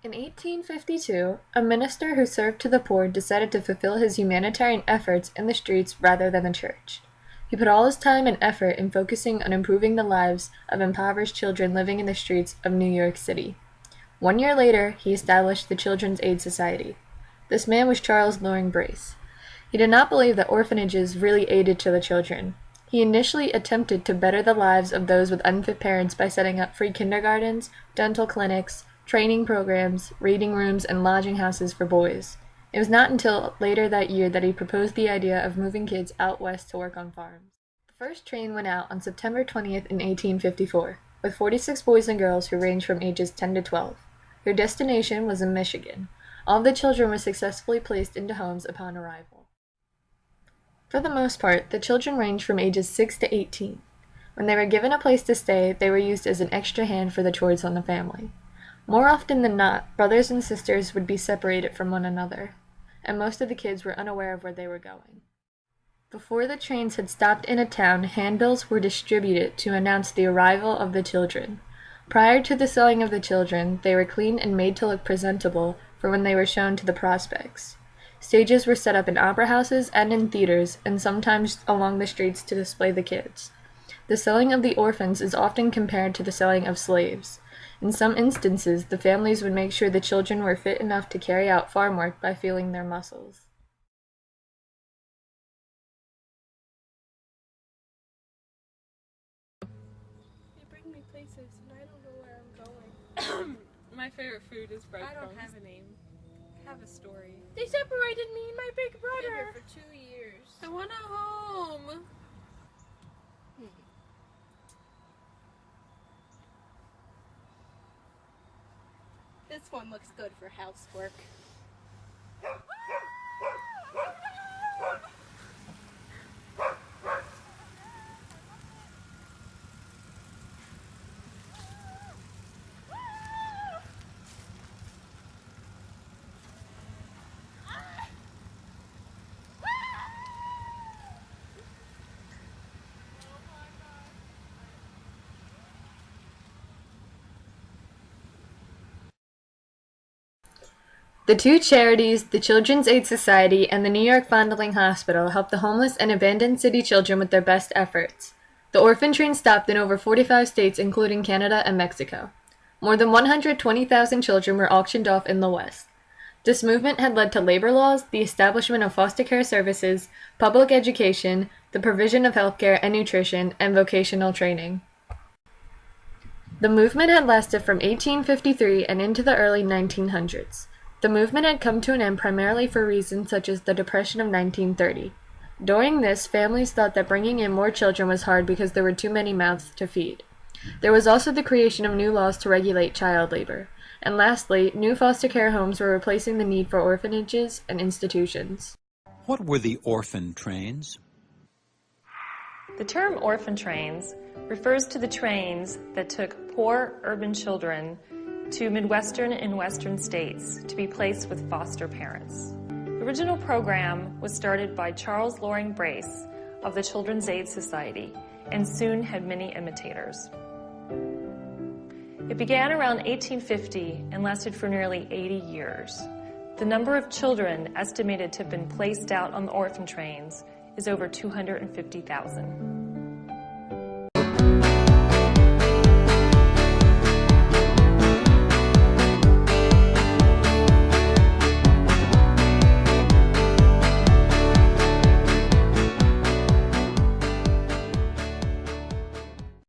In 1852, a minister who served to the poor decided to fulfill his humanitarian efforts in the streets rather than the church. He put all his time and effort in focusing on improving the lives of impoverished children living in the streets of New York City. 1 year later, he established the Children's Aid Society. This man was Charles Loring Brace. He did not believe that orphanages really aided to the children. He initially attempted to better the lives of those with unfit parents by setting up free kindergartens, dental clinics, training programs, reading rooms, and lodging houses for boys. It was not until later that year that he proposed the idea of moving kids out west to work on farms. The first train went out on September 20th in 1854, with 46 boys and girls who ranged from ages 10 to 12. Their destination was in Michigan. All of the children were successfully placed into homes upon arrival. For the most part, the children ranged from ages 6 to 18. When they were given a place to stay, they were used as an extra hand for the chores on the family. More often than not, brothers and sisters would be separated from one another, and most of the kids were unaware of where they were going. Before the trains had stopped in a town, handbills were distributed to announce the arrival of the children. Prior to the selling of the children, they were cleaned and made to look presentable for when they were shown to the prospects. Stages were set up in opera houses and in theaters, and sometimes along the streets to display the kids. The selling of the orphans is often compared to the selling of slaves. In some instances, the families would make sure the children were fit enough to carry out farm work by feeling their muscles. They bring me places, and I don't know where I'm going. My favorite food is breadcrumbs. I don't have a name. I have a story. They separated me and my big brother. Been here for 2 years. I want a home. This one looks good for housework. The two charities, the Children's Aid Society and the New York Fondling Hospital, helped the homeless and abandoned city children with their best efforts. The Orphan Trains stopped in over 45 states, including Canada and Mexico. More than 120,000 children were auctioned off in the West. This movement had led to labor laws, the establishment of foster care services, public education, the provision of healthcare and nutrition, and vocational training. The movement had lasted from 1853 and into the early 1900s. The movement had come to an end primarily for reasons such as the Depression of 1930. During this, families thought that bringing in more children was hard because there were too many mouths to feed. There was also the creation of new laws to regulate child labor. And lastly, new foster care homes were replacing the need for orphanages and institutions. What were the orphan trains? The term orphan trains refers to the trains that took poor urban children to Midwestern and Western states to be placed with foster parents. The original program was started by Charles Loring Brace of the Children's Aid Society and soon had many imitators. It began around 1850 and lasted for nearly 80 years. The number of children estimated to have been placed out on the orphan trains is over 250,000.